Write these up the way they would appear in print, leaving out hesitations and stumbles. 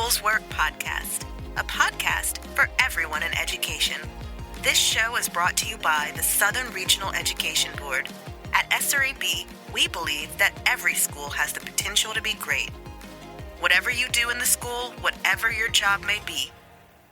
Schools Work podcast, a podcast for everyone in education. This show is brought to you by the Southern Regional Education Board. At SREB, we believe that every school has the potential to be great. Whatever you do in the school, whatever your job may be,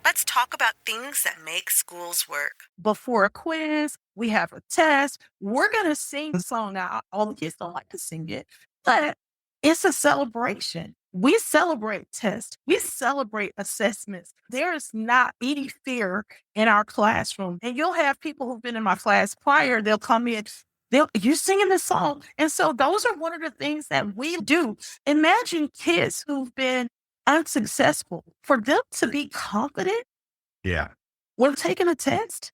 let's talk about things that make schools work. Before a quiz, we have a test. We're going to sing the song. Now, all the kids don't like to sing it, but it's a celebration. We celebrate tests. We celebrate assessments. There is not any fear in our classroom. And you'll have people who've been in my class prior, they'll come in, you're singing this song. And so those are one of the things that we do. Imagine kids who've been unsuccessful, for them to be confident when taking a test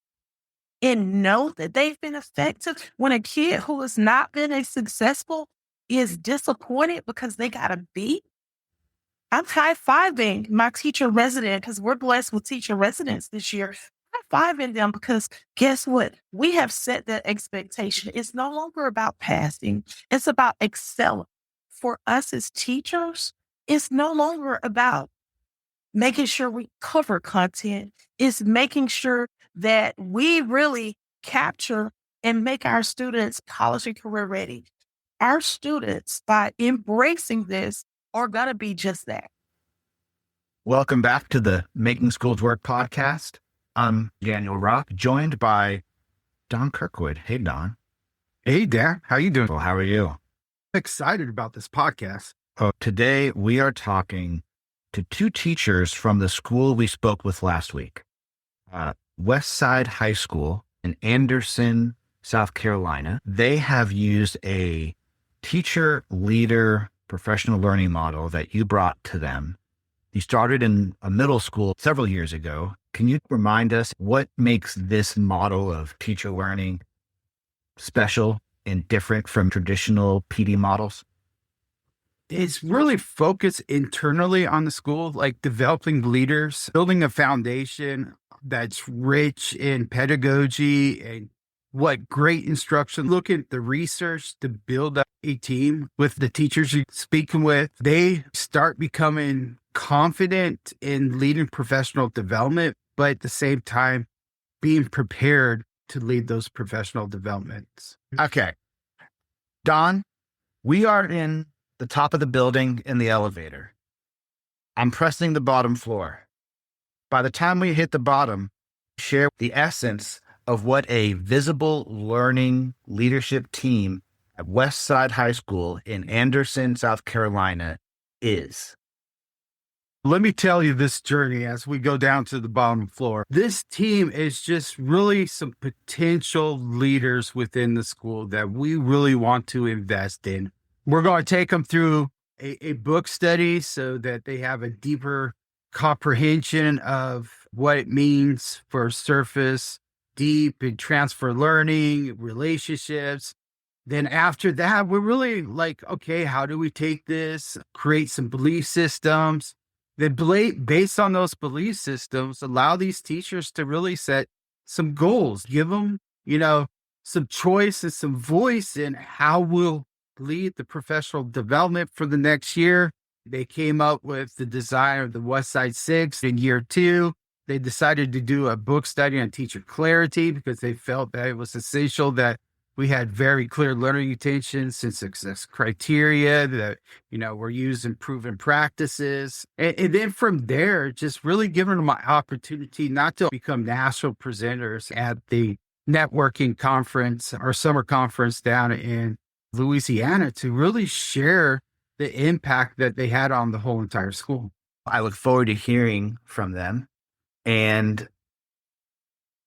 and know that they've been effective. When a kid who has not been as successful is disappointed because they got a B, I'm high-fiving my teacher resident, because we're blessed with teacher residents this year. High-fiving them because guess what? We have set that expectation. It's no longer about passing. It's about excelling. For us as teachers, it's no longer about making sure we cover content. It's making sure that we really capture and make our students college and career ready. Our students, by embracing this, are going to be just that. Welcome back to the Making Schools Work podcast. I'm Daniel Rock, joined by Donn Kirkwood. Hey, Donn. Hey, Dan. How you doing? Well, how are you? Excited about this podcast. Today, we are talking to two teachers from the school we spoke with last week, Westside High School in Anderson, South Carolina. They have used a teacher leader professional learning model that you brought to them. You started in a middle school several years ago. Can you remind us what makes this model of teacher learning special and different from traditional PD models? It's really focused internally on the school, like developing leaders, building a foundation that's rich in pedagogy and what great instruction. Look at the research to build up a team with the teachers you're speaking with. They start becoming confident in leading professional development, but at the same time, being prepared to lead those professional developments. Okay. Donn, we are in the top of the building in the elevator. I'm pressing the bottom floor. By the time we hit the bottom, share the essence of what a visible learning leadership team at Westside High School in Anderson, South Carolina is. Let me tell you this journey as we go down to the bottom floor. This team is just really some potential leaders within the school that we really want to invest in. We're going to take them through a book study so that they have a deeper comprehension of what it means for surface, deep, and transfer learning, relationships. Then after that, we're really like, okay, how do we take this, create some belief systems? Then based on those belief systems, allow these teachers to really set some goals, give them, some choice and some voice in how we'll lead the professional development for the next year. They came up with the design of the Westside Six in year 2. They decided to do a book study on teacher clarity because they felt that it was essential that we had very clear learning intentions and success criteria that, were used in proven practices. And then from there, just really giving them an opportunity not to become national presenters at the networking conference or summer conference down in Louisiana, to really share the impact that they had on the whole entire school. I look forward to hearing from them and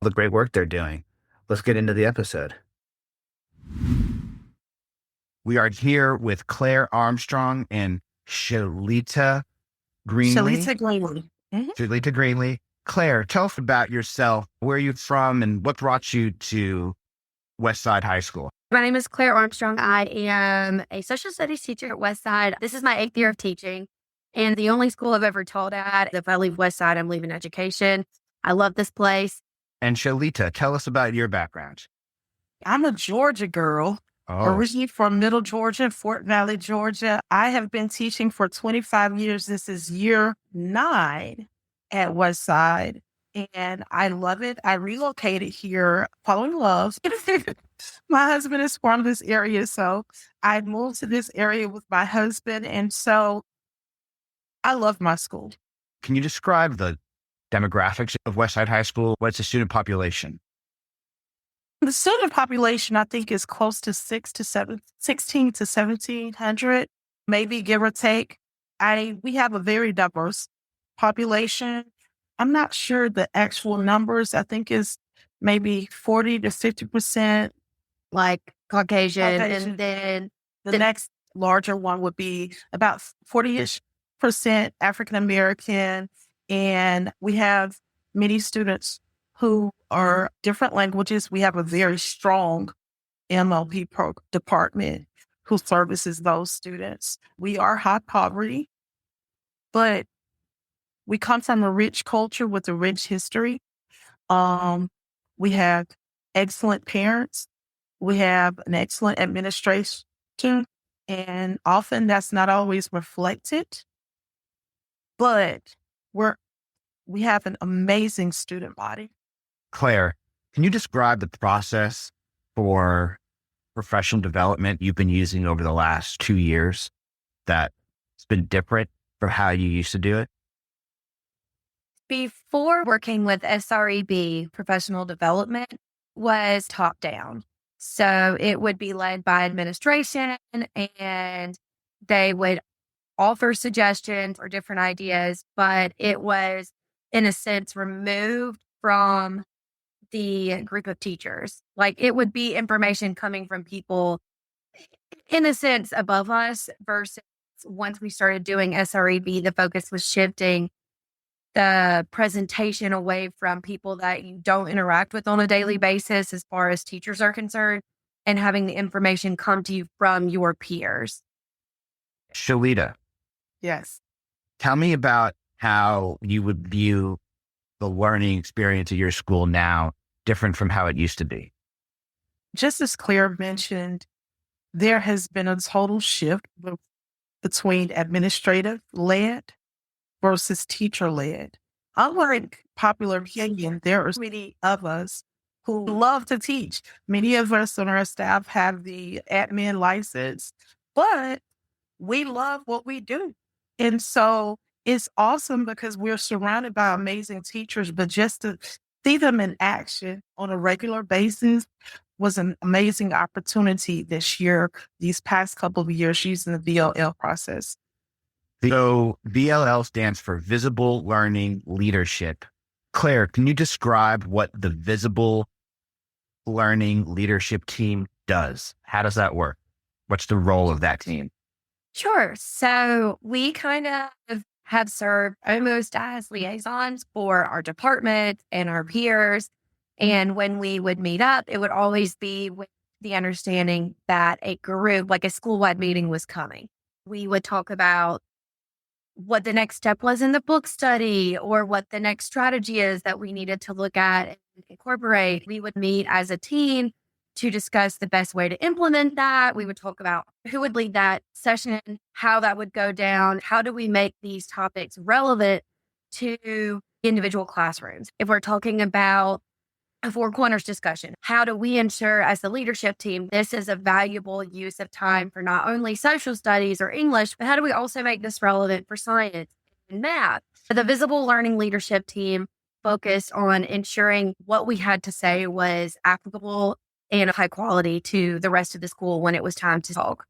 the great work they're doing. Let's get into the episode. We are here with Claire Armstrong and Chelita Greenley. Chelita Greenley. Claire, tell us about yourself. Where are you from and what brought you to Westside High School? My name is Claire Armstrong. I am a social studies teacher at Westside. This is my 8th year of teaching, and the only school I've ever taught at. If I leave Westside, I'm leaving education. I love this place. And Chelita, tell us about your background. I'm a Georgia girl. Oh, Originally from Middle Georgia, Fort Valley, Georgia. I have been teaching for 25 years. This is year 9 at Westside, and I love it. I relocated here following love. My husband is from this area, so I moved to this area with my husband, and so I love my school. can you describe the demographics of Westside High School? What's the student population? The student population, I think, is close to 16 to 1700, maybe give or take. We have a very diverse population. I'm not sure the actual numbers. I think is maybe 40 to 50%. Like Caucasian, Caucasian. and then The next larger one would be about 40-ish% African American. And we have many students who are different languages. We have a very strong MLP department who services those students. We are high poverty, but we come from a rich culture with a rich history. We have excellent parents. We have an excellent administration, and often that's not always reflected, but we have an amazing student body. Claire, can you describe the process for professional development you've been using over the last 2 years that's been different from how you used to do it? before working with SREB, professional development was top down. So it would be led by administration, and they would offer suggestions or different ideas, but it was, in a sense, removed from the group of teachers. Like, it would be information coming from people, in a sense, above us, versus once we started doing SREB, the focus was shifting the presentation away from people that you don't interact with on a daily basis as far as teachers are concerned, and having the information come to you from your peers. Chelita, Yes. tell me about how you would view the learning experience at your school now different from how it used to be. Just as Claire mentioned, there has been a total shift between administrative led versus teacher led. Unlike popular opinion, there are many of us who love to teach. Many of us on our staff have the admin license, but we love what we do. And so it's awesome because we're surrounded by amazing teachers, but just to see them in action on a regular basis was an amazing opportunity this year, these past couple of years using the VLL process. So VLL stands for Visible Learning Leadership. Claire, can you describe what the Visible Learning Leadership team does? How does that work? What's the role of that team? Sure. So we kind of have served almost as liaisons for our department and our peers. And when we would meet up, it would always be with the understanding that a group, like a school-wide meeting, was coming. We would talk about what the next step was in the book study, or what the next strategy is that we needed to look at and incorporate. We would meet as a team to discuss the best way to implement that. We would talk about who would lead that session, how that would go down, how do we make these topics relevant to individual classrooms. If we're talking about a Four Corners discussion, how do we ensure as the leadership team this is a valuable use of time for not only social studies or English, but how do we also make this relevant for science and math? The Visible Learning Leadership team focused on ensuring what we had to say was applicable and of high quality to the rest of the school when it was time to talk.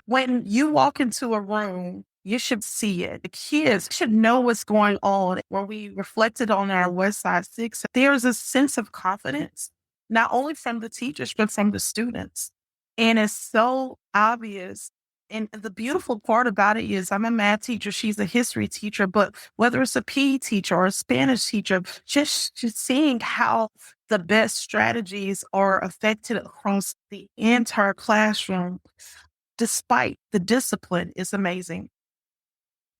When you walk into a room, you should see it. The kids should know what's going on. When we reflected on our Westside Six, there's a sense of confidence, not only from the teachers, but from the students. And it's so obvious. And the beautiful part about it is I'm a math teacher. She's a history teacher. But whether it's a PE teacher or a Spanish teacher, just seeing how the best strategies are affected across the entire classroom, despite the discipline, is amazing.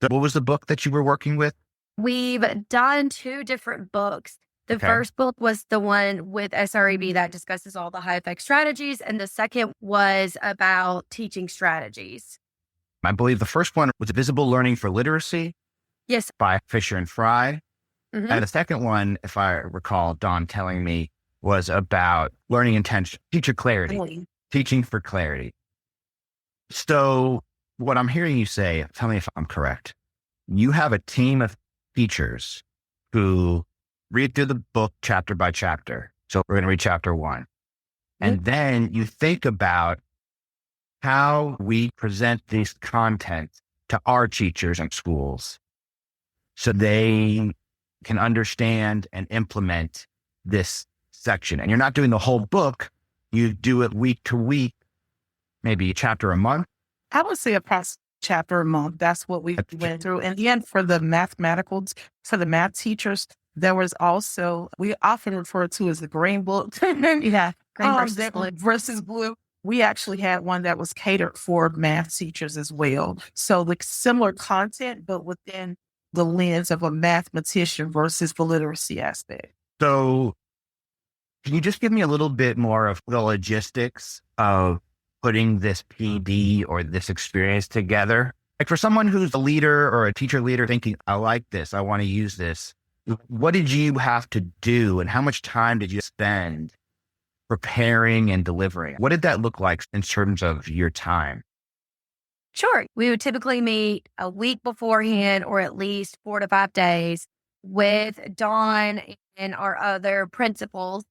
What was the book that you were working with? We've done 2 different books The Okay. first book was the one with SREB that discusses all the high effect strategies. And the second was about teaching strategies. I believe the first one was Visible Learning for Literacy Yes. by Fisher and Fry. Mhm. And the second one, if I recall Donn telling me, was about learning intention, teacher clarity, teaching for clarity. So what I'm hearing you say, tell me if I'm correct. You have a team of teachers who read through the book chapter by chapter. So we're going to read chapter 1. And then you think about how we present this content to our teachers and schools so they can understand and implement this section. And you're not doing the whole book. You do it week to week, maybe a chapter a month. I would say approximately chapter a month. That's what we went through. And then for the for the math teachers, there was also, we often refer to as the green book. Yeah. Green versus blue. We actually had one that was catered for math teachers as well. So like similar content, but within the lens of a mathematician versus the literacy aspect. So can you just give me a little bit more of the logistics of putting this PD or this experience together? Like for someone who's a leader or a teacher leader thinking, I like this, I want to use this. What did you have to do and how much time did you spend preparing and delivering? What did that look like in terms of your time? Sure. We would typically meet a week beforehand or at least 4 to 5 days with Donn and our other principals.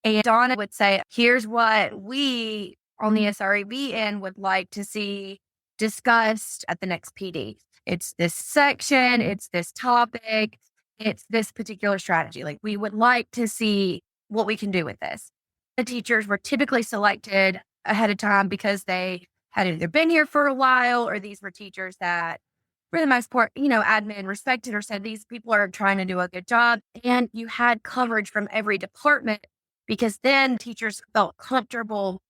And Donn would say, here's what we on the SREB end would like to see discussed at the next PD. It's this section, it's this topic, it's this particular strategy. Like we would like to see what we can do with this. The teachers were typically selected ahead of time because they had either been here for a while or these were teachers that, for the most part, admin respected or said these people are trying to do a good job. And you had coverage from every department because then teachers felt comfortable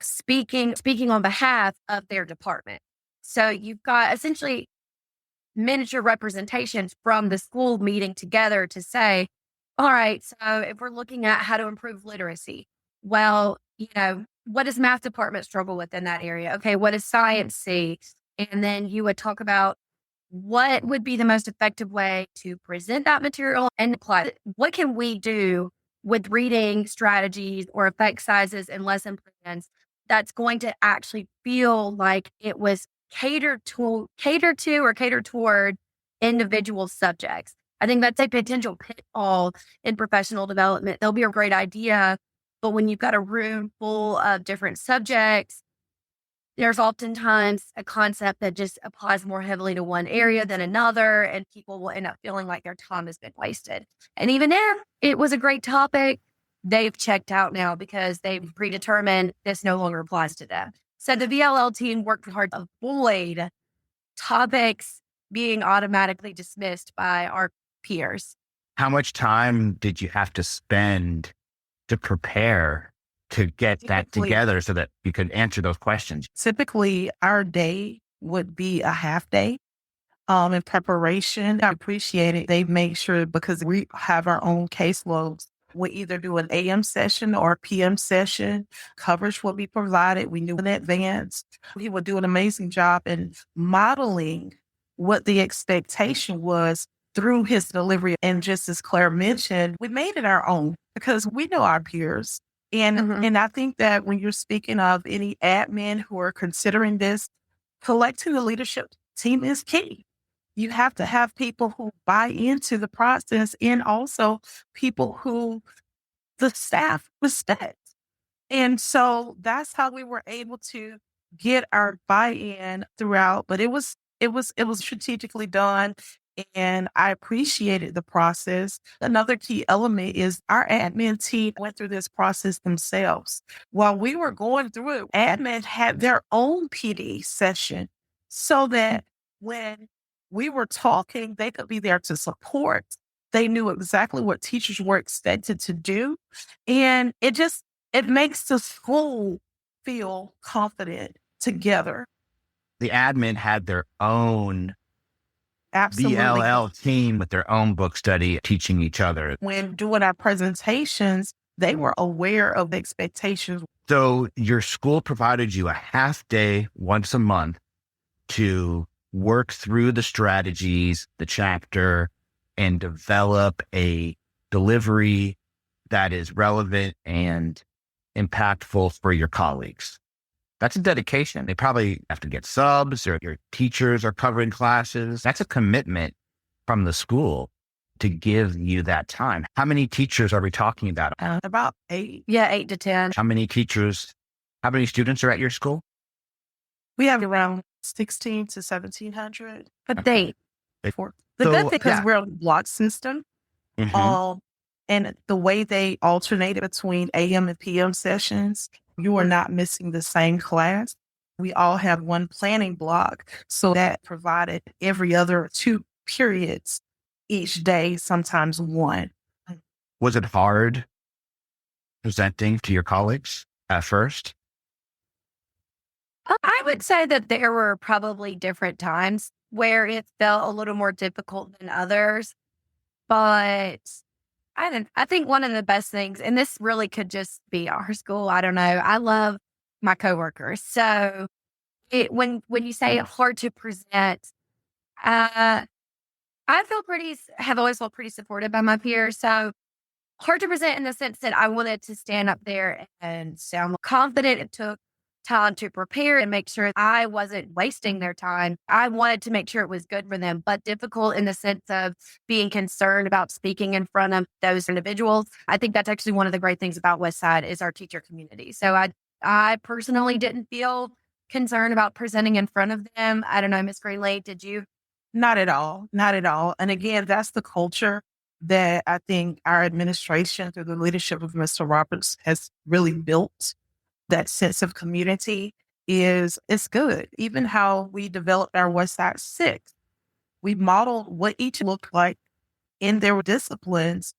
speaking on behalf of their department. So you've got essentially miniature representations from the school meeting together to say, all right, so if we're looking at how to improve literacy, well, what does math department struggle with in that area? Okay, what does science see? And then you would talk about what would be the most effective way to present that material and apply it. What can we do with reading strategies or effect sizes and lesson plans that's going to actually feel like it was catered to or catered toward individual subjects? I think that's a potential pitfall in professional development. There'll be a great idea, but when you've got a room full of different subjects, there's oftentimes a concept that just applies more heavily to one area than another, and people will end up feeling like their time has been wasted. And even if it was a great topic, they've checked out now because they've predetermined this no longer applies to them. So the VLL team worked hard to avoid topics being automatically dismissed by our peers. How much time did you have to spend to prepare to get that together so that you could answer those questions? Typically, our day would be a half day in preparation. I appreciate it. They make sure, because we have our own caseloads, we either do an AM session or a PM session. Coverage will be provided. We knew in advance. He would do an amazing job in modeling what the expectation was through his delivery. And just as Claire mentioned, we made it our own because we know our peers. And I think that when you're speaking of any admin who are considering this, collecting the leadership team is key. You have to have people who buy into the process and also people who the staff respect. And so that's how we were able to get our buy-in throughout. But it was strategically done. And I appreciated the process. Another key element is our admin team went through this process themselves. While we were going through it, admin had their own PD session so that when we were talking, they could be there to support. They knew exactly what teachers were expected to do. And it makes the school feel confident together. The admin had their own Absolutely. BLL team with their own book study, teaching each other. When doing our presentations, they were aware of the expectations. So your school provided you a half day once a month to work through the strategies, the chapter, and develop a delivery that is relevant and impactful for your colleagues. That's a dedication. They probably have to get subs, or your teachers are covering classes. That's a commitment from the school to give you that time. How many teachers are we talking about? About 8. Yeah, 8 to 10. How many students are at your school? We have around 16 to 1,700. But they, The So, good thing, because yeah. we're on a block system, Mhm. and the way they alternated between AM and PM sessions, you are not missing the same class. We all have one planning block. So that provided every other 2 periods each day, sometimes 1. Was it hard presenting to your colleagues at first? I would say that there were probably different times where it felt a little more difficult than others. But I think one of the best things, and this really could just be our school, I don't know. I love my coworkers. So when you say hard to present, uh, have always felt pretty supported by my peers. So hard to present in the sense that I wanted to stand up there and sound confident. It took time to prepare and make sure I wasn't wasting their time. I wanted to make sure it was good for them, but difficult in the sense of being concerned about speaking in front of those individuals. I think that's actually one of the great things about Westside is our teacher community. So I personally didn't feel concerned about presenting in front of them. I don't know, Miss Greenley, did you? Not at all. Not at all. And again, that's the culture that I think our administration, through the leadership of Mr. Roberts, has really built. That sense of community it's good. Even how we developed our Westside Six, we modeled what each looked like in their disciplines.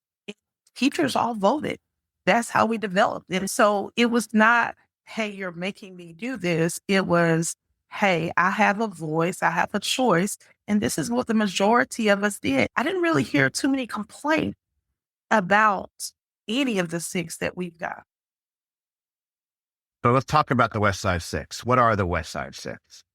Teachers all voted. That's how we developed it. So it was not, hey, you're making me do this. It was, hey, I have a voice, I have a choice, and this is what the majority of us did. I didn't really hear too many complaints about any of the 6 that we've got. So let's talk about the Westside Six. What are the Westside Six?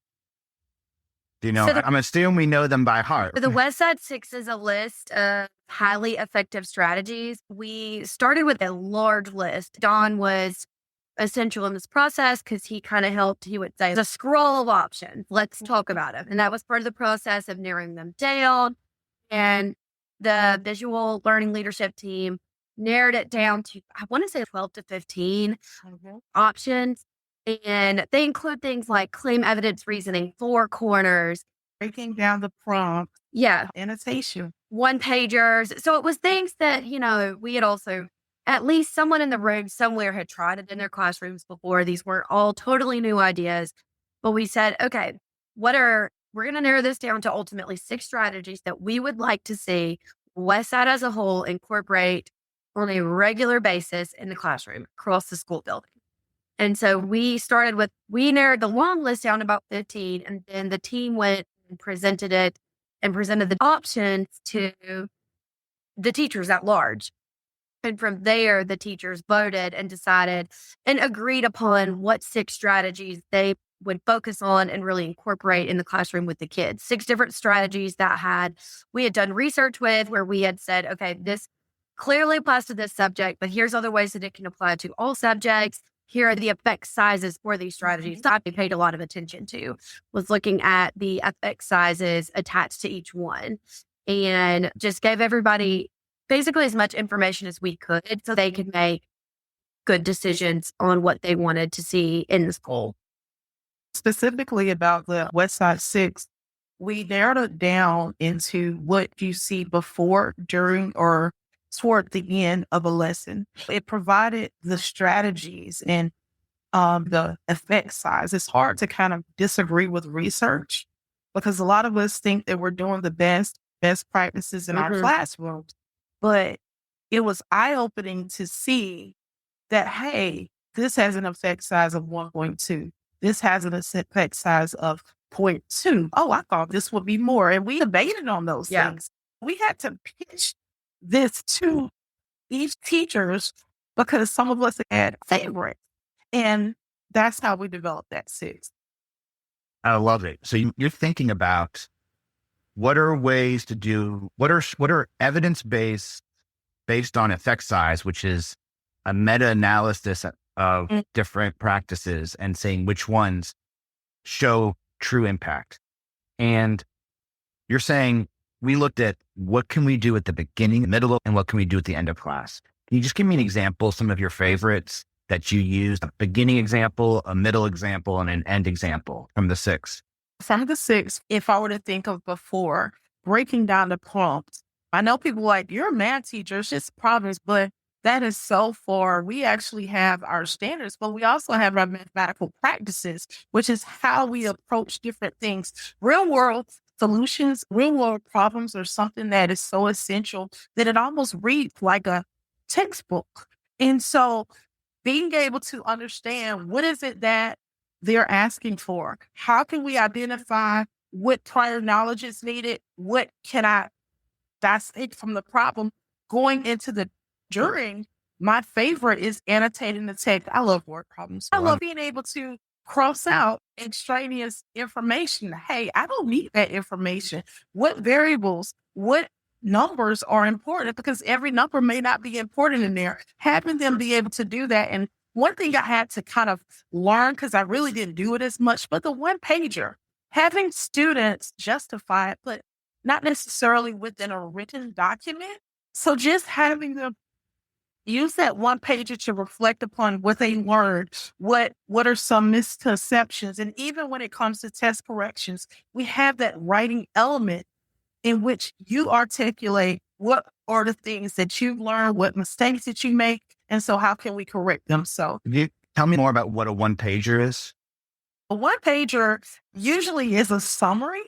Do you know? So I'm assuming we know them by heart. The Westside Six is a list of highly effective strategies. We started with a large list. Donn was essential in this process because he kind of helped, he would say, the scroll of options. Let's talk about them. And that was part of the process of narrowing them down. And the visual learning leadership team narrowed it down to, I want to say 12 to 15 options. And they include things like claim evidence reasoning, 4 corners, Breaking down the prompt, annotation. 1-pagers. So it was things that, we had also, at least someone in the room somewhere had tried it in their classrooms before. These were all totally new ideas. But we said, okay, we're going to narrow this down to ultimately 6 strategies that we would like to see Westside as a whole incorporate on a regular basis in the classroom across the school building. And so we narrowed the long list down to about 15, and then the team went and presented the options to the teachers at large. And from there, the teachers voted and decided and agreed upon what 6 strategies they would focus on and really incorporate in the classroom with the kids. 6 different strategies that we had done research with, where we had said, okay, this clearly applies to this subject, but here's other ways that it can apply to all subjects. Here are the effect sizes for these strategies. I paid a lot of attention to was looking at the effect sizes attached to each one, and just gave everybody basically as much information as we could so they could make good decisions on what they wanted to see in the school. Specifically about the Westside Six, we narrowed it down into what you see before, during, or toward the end of a lesson. It provided the strategies and the effect size. It's hard to kind of disagree with research because a lot of us think that we're doing the best practices in our classrooms. But it was eye-opening to see that, hey, this has an effect size of 1.2. This has an effect size of 0.2. Oh, I thought this would be more. And we debated on those things. We had to pitch this to each teachers because some of us had favorites. And that's how we developed that 6. I love it. So you're thinking about what are ways to do, what are evidence-based based on effect size, which is a meta-analysis of different practices and saying which ones show true impact. And you're saying we looked at what can we do at the beginning, the middle, and what can we do at the end of class. Can you just give me an example, some of your favorites that you used, a beginning example, a middle example, and an end example from the 6? From the 6, if I were to think of before, breaking down the prompts, I know people like, you're a math teacher, it's just problems, but that is so far. We actually have our standards, but we also have our mathematical practices, which is how we approach different things. Real world solutions, real world problems are something that is so essential that it almost reads like a textbook. And so being able to understand what is it that they're asking for, how can we identify what prior knowledge is needed, what can I dissect from the problem going into the during. My favorite is annotating the text. I love word problems. I love being able to cross out extraneous information. Hey, I don't need that information. What variables, what numbers are important, because every number may not be important in there. Having them be able to do that. And one thing I had to kind of learn, because I really didn't do it as much, but the one pager, having students justify it, but not necessarily within a written document. So just having them use that one pager to reflect upon what they learned, what are some misconceptions. And even when it comes to test corrections, we have that writing element in which you articulate what are the things that you've learned, what mistakes that you make, and so how can we correct them. So Can you tell me more about what a one pager is? a one pager usually is a summary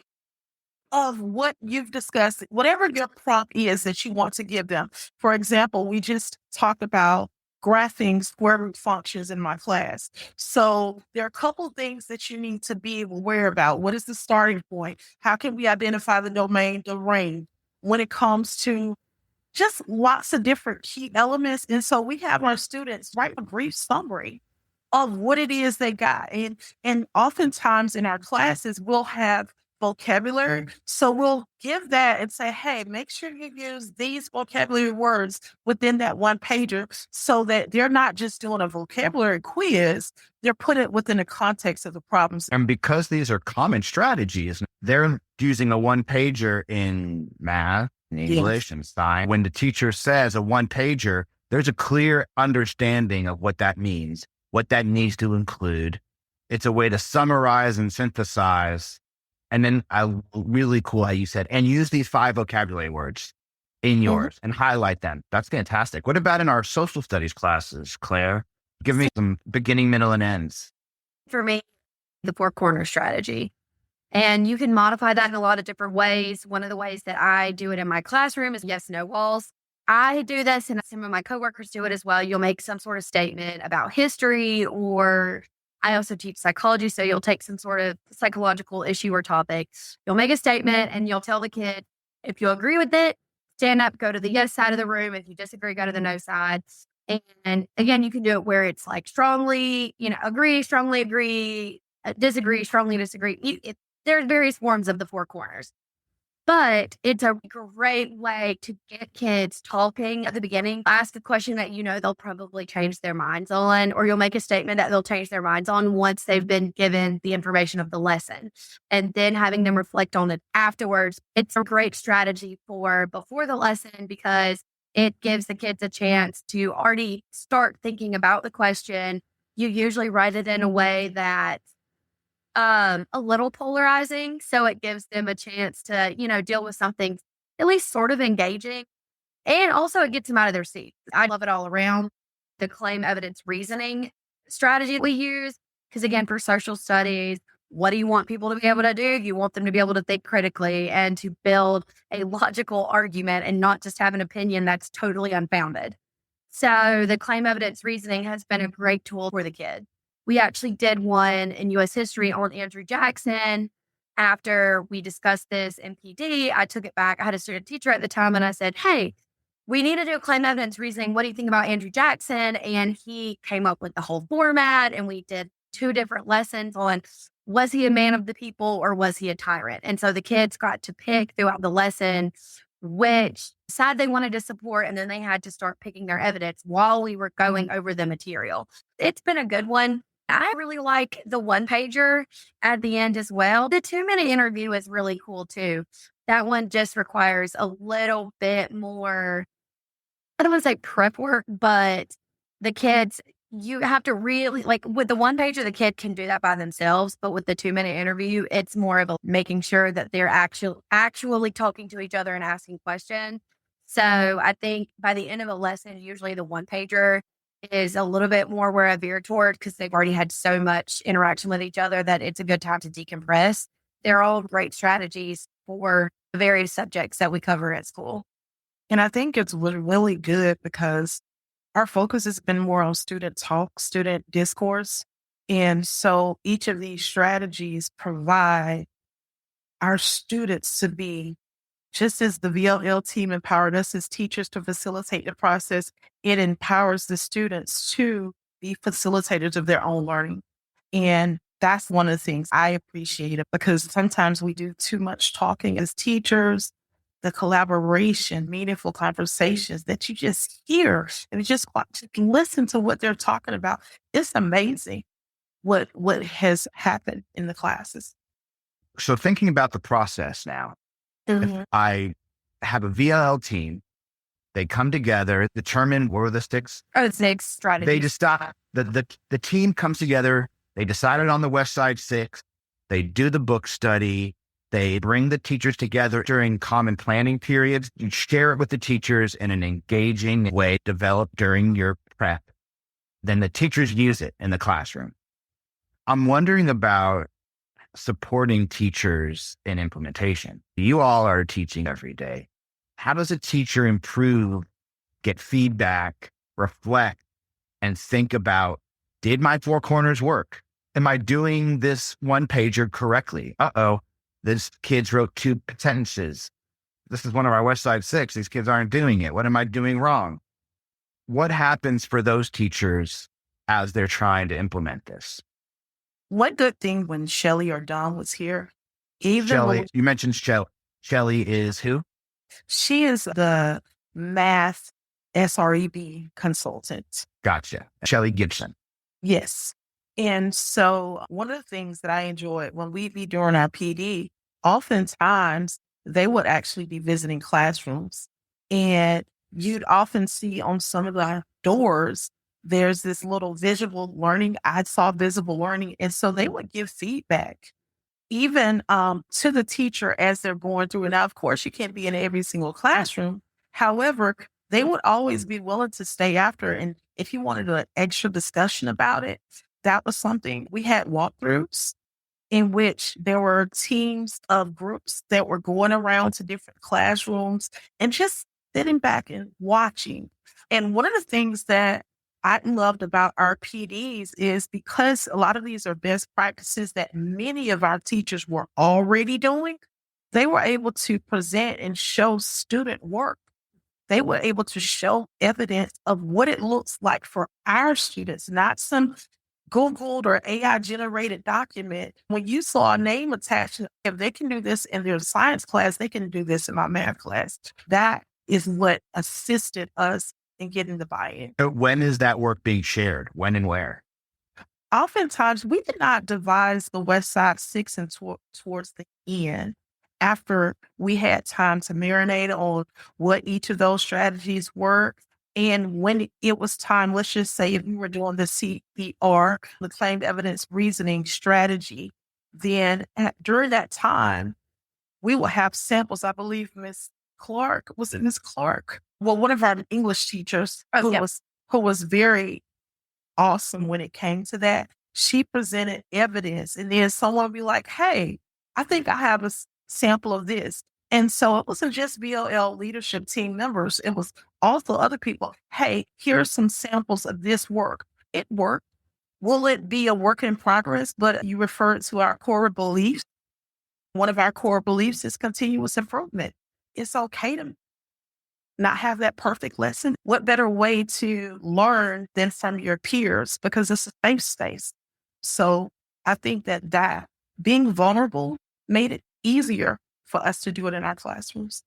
of what you've discussed, whatever your prompt is that you want to give them. For example, we just talked about graphing square root functions in my class. So there are a couple of things that you need to be aware about. What is the starting point? How can we identify the domain, the range, when it comes to just lots of different key elements? And so we have our students write a brief summary of what it is they got. And oftentimes in our classes, we'll have vocabulary. So we'll give that and say, hey, make sure you use these vocabulary words within that one pager so that they're not just doing a vocabulary quiz, they're putting it within the context of the problems. And because these are common strategies, they're using a one pager in math, in English, and science. When the teacher says a one pager, there's a clear understanding of what that means, what that needs to include. It's a way to summarize and synthesize. And then really cool how you said, and use these 5 vocabulary words in yours and highlight them. That's fantastic. What about in our social studies classes, Claire? Give me some beginning, middle, and ends. For me, the 4 corner strategy. And you can modify that in a lot of different ways. One of the ways that I do it in my classroom is yes, no walls. I do this and some of my coworkers do it as well. You'll make some sort of statement about history, or I also teach psychology. So you'll take some sort of psychological issue or topic. You'll make a statement and you'll tell the kid, if you agree with it, stand up, go to the yes side of the room. If you disagree, go to the no side. And again, you can do it where it's like strongly, agree, strongly agree, disagree, strongly disagree. There's various forms of the 4 corners. But it's a great way to get kids talking at the beginning. Ask a question that they'll probably change their minds on, or you'll make a statement that they'll change their minds on once they've been given the information of the lesson. And then having them reflect on it afterwards. It's a great strategy for before the lesson because it gives the kids a chance to already start thinking about the question. You usually write it in a way that a little polarizing. So it gives them a chance to, deal with something at least sort of engaging. And also it gets them out of their seat. I love it all around. The claim evidence reasoning strategy we use, because again, for social studies, what do you want people to be able to do? You want them to be able to think critically and to build a logical argument and not just have an opinion that's totally unfounded. So the claim evidence reasoning has been a great tool for the kid. We actually did one in U.S. history on Andrew Jackson. after we discussed this in PD, I took it back. I had a student teacher at the time and I said, hey, we need to do a claim evidence reasoning. What do you think about Andrew Jackson? And he came up with the whole format, and we did 2 different lessons on, was he a man of the people or was he a tyrant? And so the kids got to pick throughout the lesson which side they wanted to support, and then they had to start picking their evidence while we were going over the material. It's been a good one. I really like the 1-pager at the end as well. The 2-minute interview is really cool too. That one just requires a little bit more, I don't want to say prep work, but the kids, you have to really, like with the 1-pager, the kid can do that by themselves. But with the 2-minute interview, it's more of making sure that they're actually talking to each other and asking questions. So I think by the end of a lesson, usually the 1-pager is a little bit more where I veer toward, because they've already had so much interaction with each other that it's a good time to decompress. They're all great strategies for the various subjects that we cover at school. And I think it's really good because our focus has been more on student talk, student discourse. And so each of these strategies provide our students to be, just as the VLL team empowered us as teachers to facilitate the process, it empowers the students to be facilitators of their own learning. And that's one of the things I appreciate it, because sometimes we do too much talking as teachers. The collaboration, meaningful conversations that you just hear and you just listen to what they're talking about. It's amazing what has happened in the classes. So thinking about the process now, if I have a VLL team, they come together, determine what are the sticks. Oh, the 6 strategies. They decide, the team comes together, they decided on the Westside Six, they do the book study, they bring the teachers together during common planning periods. You share it with the teachers in an engaging way developed during your prep. Then the teachers use it in the classroom. I'm wondering about supporting teachers in implementation. You all are teaching every day. How does a teacher improve, get feedback, reflect, and think about, did my 4 corners work? Am I doing this 1-pager correctly? This kids wrote 2 sentences. This is one of our Westside Six. These kids aren't doing it. What am I doing wrong? What happens for those teachers as they're trying to implement this? One good thing when Shelly or Donn was here, Shelly, you mentioned Shelly. Shelly is who? She is the math SREB consultant. Gotcha. Shelly Gibson. Yes. And so one of the things that I enjoyed when we'd be doing our PD, oftentimes they would actually be visiting classrooms, and you'd often see on some of the doors, there's this little visual learning. I saw visible learning. And so they would give feedback even to the teacher as they're going through. And now, of course, you can't be in every single classroom. However, they would always be willing to stay after. And if you wanted an extra discussion about it, that was something. We had walkthroughs in which there were teams of groups that were going around to different classrooms and just sitting back and watching. And one of the things that I loved about our PDs is, because a lot of these are best practices that many of our teachers were already doing, they were able to present and show student work. They were able to show evidence of what it looks like for our students, not some Googled or AI generated document. When you saw a name attached, if they can do this in their science class, they can do this in my math class. That is what assisted us in getting the buy-in. When is that work being shared? When and where? Oftentimes, we did not devise the Westside Six towards the end, after we had time to marinate on what each of those strategies were. And when it was time, let's just say if you were doing the CER, the claimed evidence reasoning strategy, then during that time, we will have samples. I believe Miss Clark, was it Miss Clark? Well, one of our English teachers who was very awesome when it came to that. She presented evidence, and then someone would be like, hey, I think I have a sample of this. And so it wasn't just VLL leadership team members. It was also other people. Hey, here's some samples of this work. It worked. Will it be a work in progress? But you referred to our core beliefs. One of our core beliefs is continuous improvement. It's okay to not have that perfect lesson. What better way to learn than from your peers, because it's a safe space. So I think that being vulnerable made it easier for us to do it in our classrooms.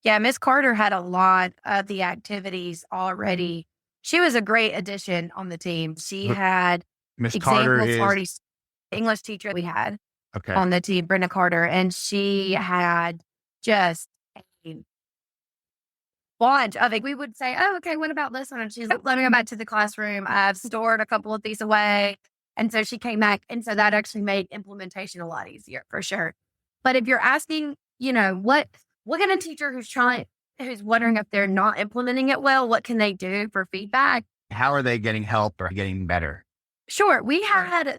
Yeah, Miss Carter had a lot of the activities already. She was a great addition on the team. She had Miss Carter examples is already. English teacher we had okay. on the team, Brenda Carter, and she had just a bunch of it. We would say, "Oh, okay, what about this one?" And she's like, "Let me go back to the classroom. I've stored a couple of these away." And so she came back, and so that actually made implementation a lot easier for sure. But if you're asking, what can a teacher who's wondering if they're not implementing it well, what can they do for feedback? How are they getting help or getting better? Sure, we had.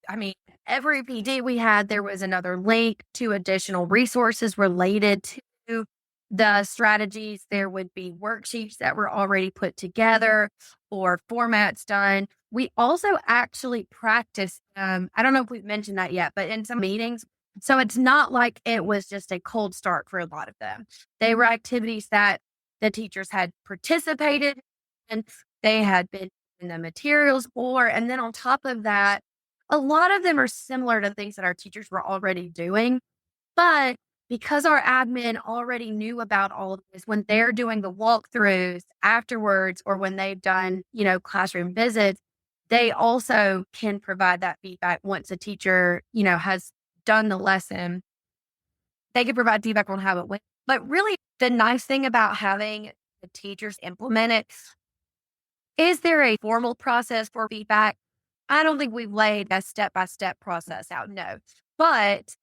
I mean, every PD we had, there was another link to additional resources related to the strategies. There would be worksheets that were already put together or formats done. We also actually practiced, I don't know if we've mentioned that yet, but in some meetings. So it's not like it was just a cold start for a lot of them. They were activities that the teachers had participated in, they had been in the materials for, and then on top of that, a lot of them are similar to things that our teachers were already doing. But because our admin already knew about all of this, when they're doing the walkthroughs afterwards or when they've done, classroom visits, they also can provide that feedback once a teacher, has done the lesson. They can provide feedback on how it went. But really, the nice thing about having the teachers implement it, is there a formal process for feedback? I don't think we've laid a step-by-step process out, no. But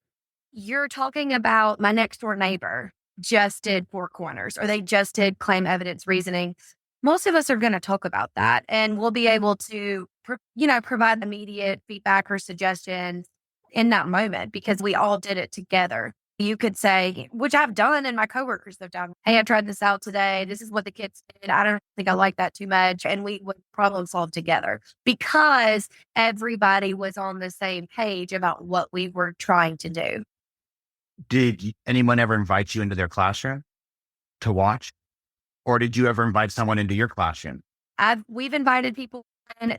you're talking about my next door neighbor just did Four Corners or they just did claim evidence reasoning. Most of us are going to talk about that and we'll be able to, provide immediate feedback or suggestions in that moment because we all did it together. You could say, which I've done and my coworkers have done, "Hey, I tried this out today. This is what the kids did. I don't think I like that too much." And we would problem solve together because everybody was on the same page about what we were trying to do. Did anyone ever invite you into their classroom to watch? Or did you ever invite someone into your classroom? We've invited people and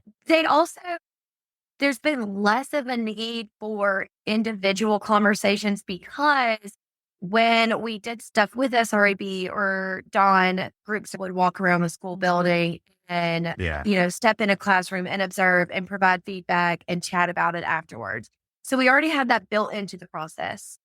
there's been less of a need for individual conversations because when we did stuff with SREB or Donn, groups would walk around the school building and, step in a classroom and observe and provide feedback and chat about it afterwards. So we already had that built into the process.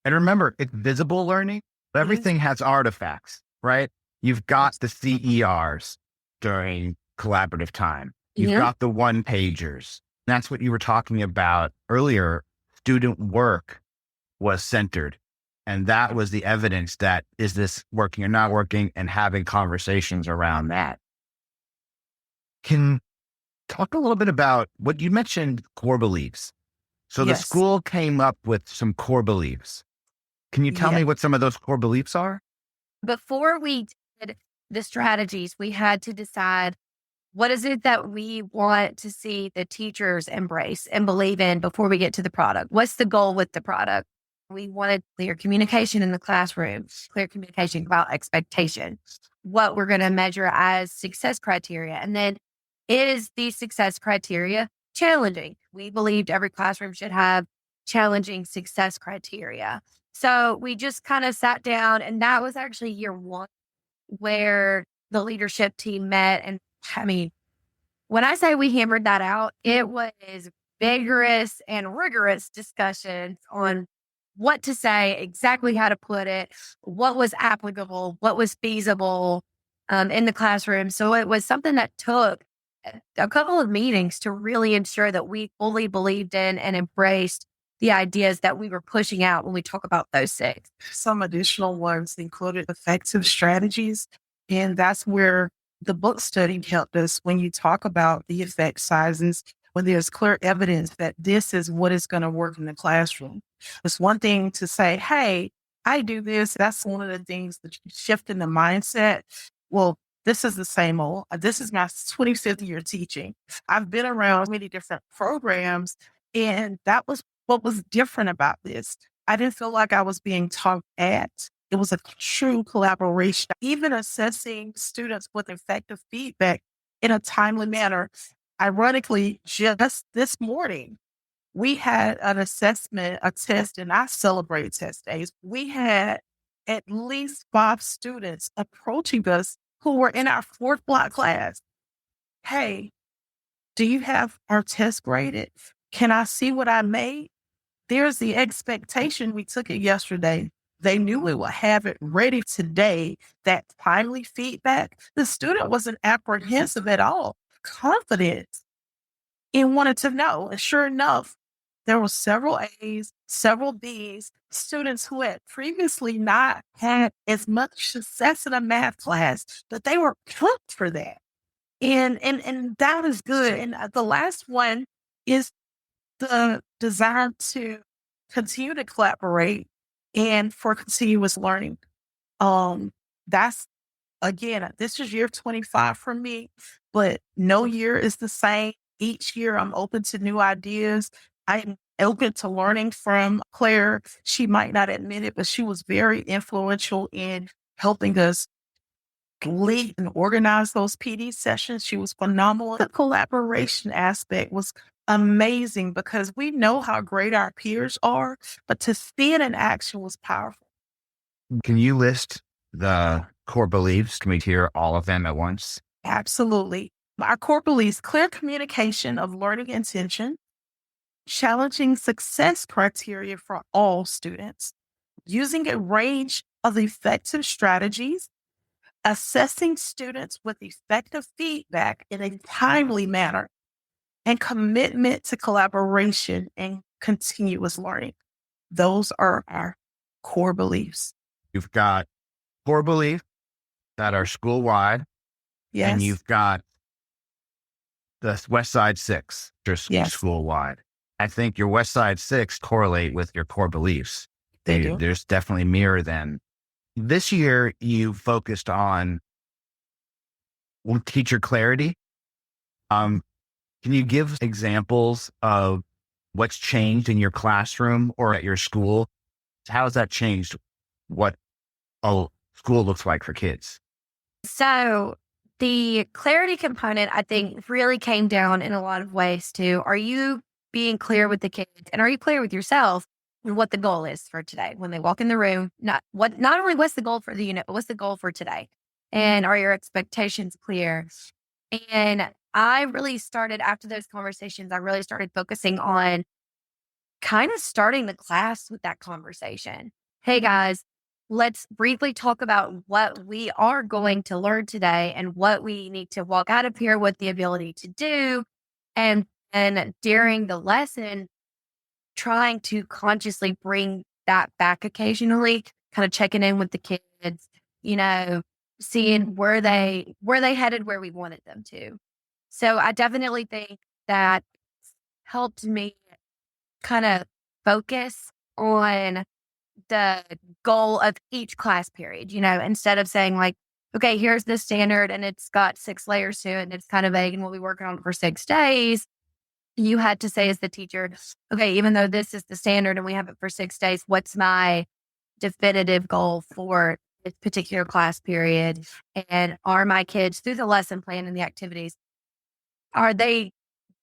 And remember, it's visible learning. Everything has artifacts, right? You've got the CERs during collaborative time. You've got the one-pagers. That's what you were talking about earlier. Student work was centered. And that was the evidence that is this working or not working and having conversations around that. Can talk a little bit about what you mentioned, core beliefs. So the school came up with some core beliefs. Can you tell me what some of those core beliefs are? Before we did the strategies, we had to decide what is it that we want to see the teachers embrace and believe in before we get to the product? What's the goal with the product? We wanted clear communication in the classroom, clear communication about expectations, what we're going to measure as success criteria. And then is the success criteria challenging? We believed every classroom should have challenging success criteria. So we just kind of sat down, and that was actually year one where the leadership team met. And I mean, when I say we hammered that out, it was vigorous and rigorous discussions on what to say, exactly how to put it, what was applicable, what was feasible in the classroom. So it was something that took a couple of meetings to really ensure that we fully believed in and embraced the ideas that we were pushing out when we talk about those six. Some additional ones included effective strategies. And that's where the book study helped us when you talk about the effect sizes, when there's clear evidence that this is what is going to work in the classroom. It's one thing to say, hey, I do this. That's one of the things that you shift in the mindset. Well, this is the same old. This is my 25th year teaching. I've been around many different programs, and that was what was different about this. I didn't feel like I was being talked at. It was a true collaboration. Even assessing students with effective feedback in a timely manner. Ironically, just this morning, we had an assessment, a test, and I celebrate test days. We had at least 5 students approaching us who were in our 4th block class. Hey, do you have our test graded? Can I see what I made? There's the expectation. We took it yesterday. They knew we would have it ready today. That timely feedback, the student wasn't apprehensive at all, confident, and wanted to know. And sure enough, there were several A's, several B's, students who had previously not had as much success in a math class, but they were pumped for that. And that is good. And the last one is the desire to continue to collaborate and for continuous learning. That's again, this is year 25 for me, but no year is the same. Each year I'm open to new ideas. I'm open to learning from Claire. She might not admit it, but she was very influential in helping us lead and organize those PD sessions. She was phenomenal. The collaboration aspect was amazing because we know how great our peers are, but to see it in action was powerful. Can you list the core beliefs? Can we hear all of them at once? Absolutely. Our core beliefs: clear communication of learning intention, challenging success criteria for all students, using a range of effective strategies, assessing students with effective feedback in a timely manner, and commitment to collaboration and continuous learning. Those are our core beliefs. You've got core belief that are school-wide, Yes. and you've got the Westside Six, just Yes. school-wide. I think your Westside Six correlate with your core beliefs. They do. There's definitely mirror them. This year, you focused on teacher clarity. Can you give examples of what's changed in your classroom or at your school? How has that changed what a school looks like for kids? So the clarity component, I think, really came down in a lot of ways too. Are you being clear with the kids, and are you clear with yourself on what the goal is for today when they walk in the room? Not only what's the goal for the unit, but what's the goal for today? And are your expectations clear? And I really started, after those conversations, I really started focusing on kind of starting the class with that conversation. Hey guys, let's briefly talk about what we are going to learn today and what we need to walk out of here with the ability to do. And during the lesson, trying to consciously bring that back occasionally, kind of checking in with the kids, seeing where they headed, where we wanted them to. So I definitely think that helped me kind of focus on the goal of each class period, instead of saying like, okay, here's the standard and it's got 6 layers to it and it's kind of vague and we'll be working on it for 6 days. You had to say as the teacher, okay, even though this is the standard and we have it for 6 days, what's my definitive goal for this particular class period? And are my kids, through the lesson plan and the activities, are they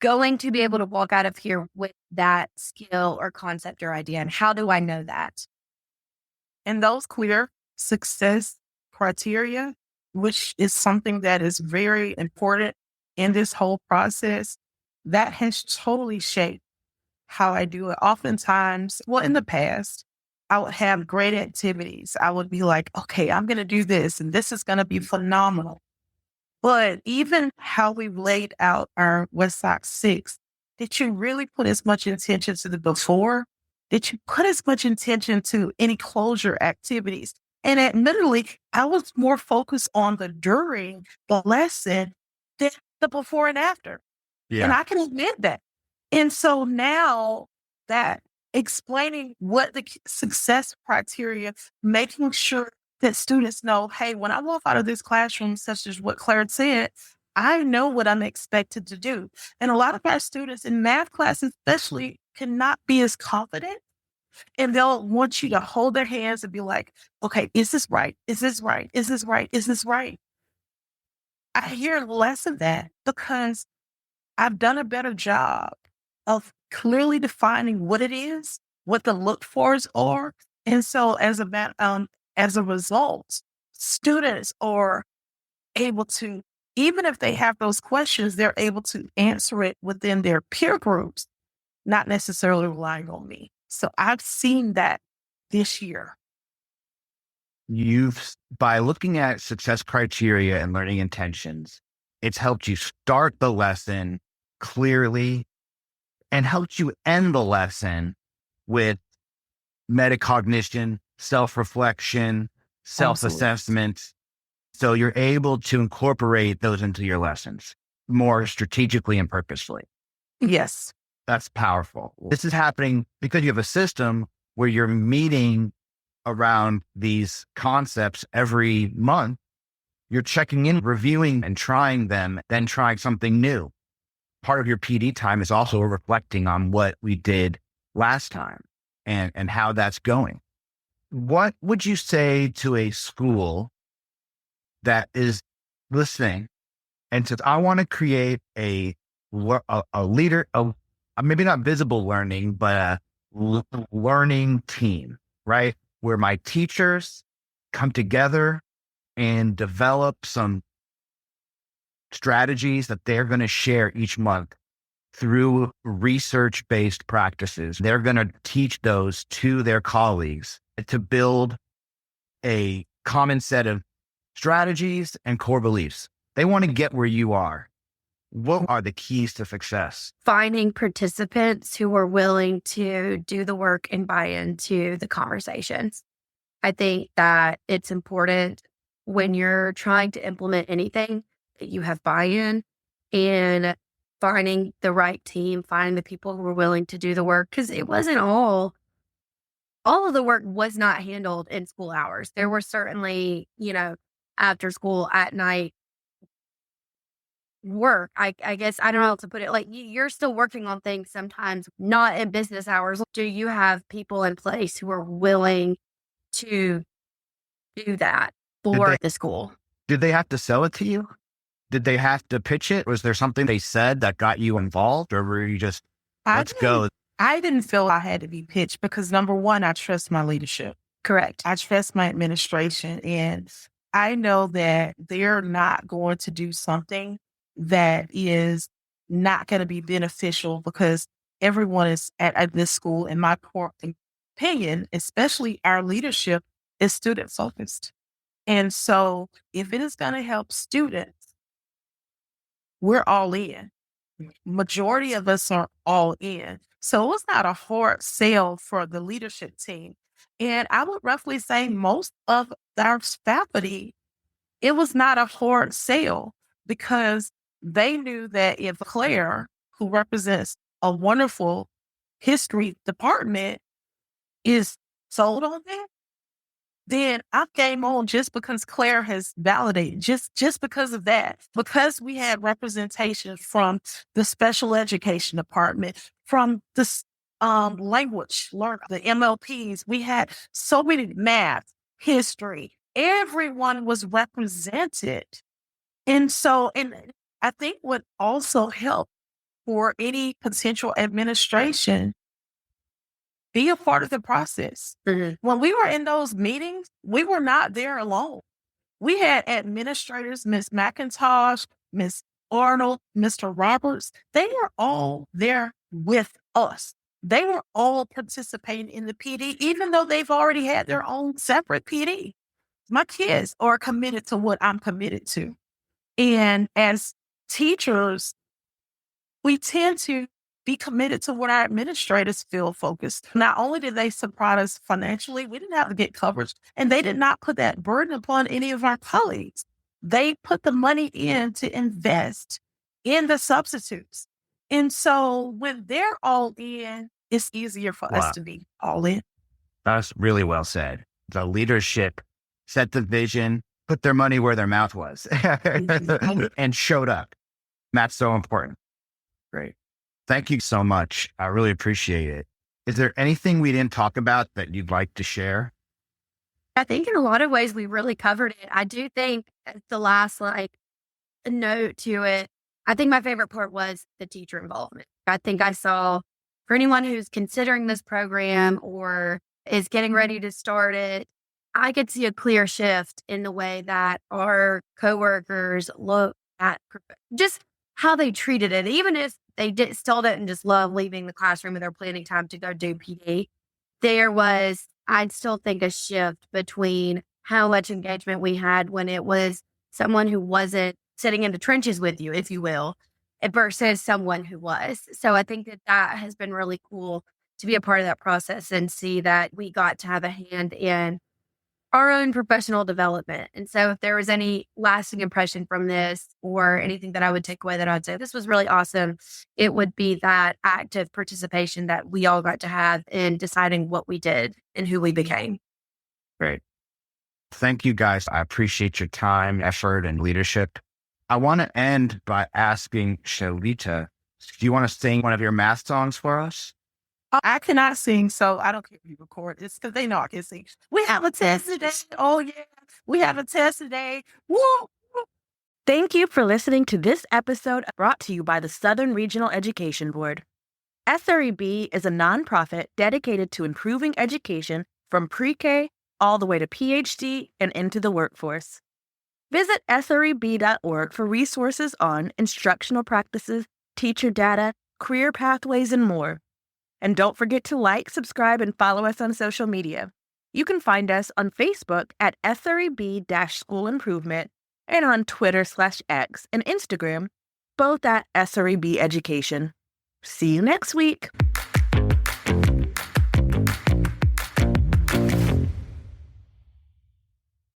going to be able to walk out of here with that skill or concept or idea? And how do I know that? And those clear success criteria, which is something that is very important in this whole process, that has totally shaped how I do it. Oftentimes, in the past, I would have great activities. I would be like, okay, I'm going to do this and this is going to be phenomenal. But even how we laid out our Westside Six, did you really put as much intention to the before? Did you put as much intention to any closure activities? And admittedly, I was more focused on the during the lesson than the before and after. Yeah. And I can admit that. And so now that explaining what the success criteria, making sure that students know, hey, when I walk out of this classroom, such as what Claire said, I know what I'm expected to do. And a lot of our students in math classes, especially, cannot be as confident And they'll want you to hold their hands and be like, okay, is this right? Is this right? Is this right? Is this right? I hear less of that because I've done a better job of clearly defining what it is, what the look fors are. And so as a result, students are able to, even if they have those questions, they're able to answer it within their peer groups, not necessarily relying on me. So I've seen that this year. By looking at success criteria and learning intentions, it's helped you start the lesson clearly and helped you end the lesson with metacognition, self-reflection, self-assessment. So you're able to incorporate those into your lessons more strategically and purposefully. Yes. That's powerful. This is happening because you have a system where you're meeting around these concepts every month. You're checking in, reviewing and trying them, then trying something new. Part of your PD time is also reflecting on what we did last time and how that's going. What would you say to a school that is listening and says, I want to create a leader, maybe not visible learning, but a learning team, right? Where my teachers come together and develop some strategies that they're going to share each month through research-based practices. They're going to teach those to their colleagues to build a common set of strategies and core beliefs. They want to get where you are. What are the keys to success? Finding participants who are willing to do the work and buy into the conversations. I think that it's important when you're trying to implement anything that you have buy-in and finding the right team, finding the people who are willing to do the work. Because it wasn't all of the work was not handled in school hours. There were certainly, after school, at night, work. I guess I don't know how to put it. Like you're still working on things sometimes not in business hours. Do you have people in place who are willing to do that for the school? Did they have to sell it to you? Did they have to pitch it? Was there something they said that got you involved, or were you just, let's go? I didn't feel I had to be pitched because number one, I trust my leadership. Correct. I trust my administration, and I know that they're not going to do something that is not going to be beneficial because everyone is at this school, in my opinion, especially our leadership, is student focused. And so if it is going to help students, we're all in. Majority of us are all in. So it was not a hard sell for the leadership team. And I would roughly say most of our faculty, it was not a hard sell because they knew that if Claire, who represents a wonderful history department, is sold on that, then I came on just because Claire has validated, just because of that, because we had representation from the special education department, from the language learn, the MLPs. We had so many math, history. Everyone was represented. And I think what also helped for any potential administration, be a part of the process. Mm-hmm. When we were in those meetings, we were not there alone. We had administrators, Ms. McIntosh, Ms. Arnold, Mr. Roberts. They were all there with us. They were all participating in the PD, even though they've already had their own separate PD. My kids are committed to what I'm committed to. And as teachers, we tend to be committed to what our administrators feel focused. Not only did they support us financially, we didn't have to get coverage, and they did not put that burden upon any of our colleagues. They put the money in to invest in the substitutes. And so when they're all in, it's easier for us to be all in. That's really well said. The leadership set the vision, put their money where their mouth was, and showed up. That's so important. Great. Thank you so much. I really appreciate it. Is there anything we didn't talk about that you'd like to share? I think in a lot of ways we really covered it. I do think as the last note to it, I think my favorite part was the teacher involvement. I think I saw for anyone who's considering this program or is getting ready to start it, I could see a clear shift in the way that our coworkers look at just how they treated it, even if they still didn't just love leaving the classroom and they're planning time to go do PD. There was, I'd still think, a shift between how much engagement we had when it was someone who wasn't sitting in the trenches with you, if you will, versus someone who was. So I think that has been really cool to be a part of that process and see that we got to have a hand in our own professional development. And so if there was any lasting impression from this or anything that I would take away that I'd say this was really awesome, it would be that active participation that we all got to have in deciding what we did and who we became. Great. Thank you, guys. I appreciate your time, effort, and leadership. I want to end by asking Chelita, do you want to sing one of your math songs for us? I cannot sing, so I don't care if you record. It's because they know I can sing. We have a test today. Oh, yeah. We have a test today. Woo! Thank you for listening to this episode brought to you by the Southern Regional Education Board. SREB is a nonprofit dedicated to improving education from pre-K all the way to PhD and into the workforce. Visit sreb.org for resources on instructional practices, teacher data, career pathways, and more. And don't forget to like, subscribe, and follow us on social media. You can find us on Facebook at SREB-School Improvement and on Twitter/X and Instagram, both at SREB Education. See you next week.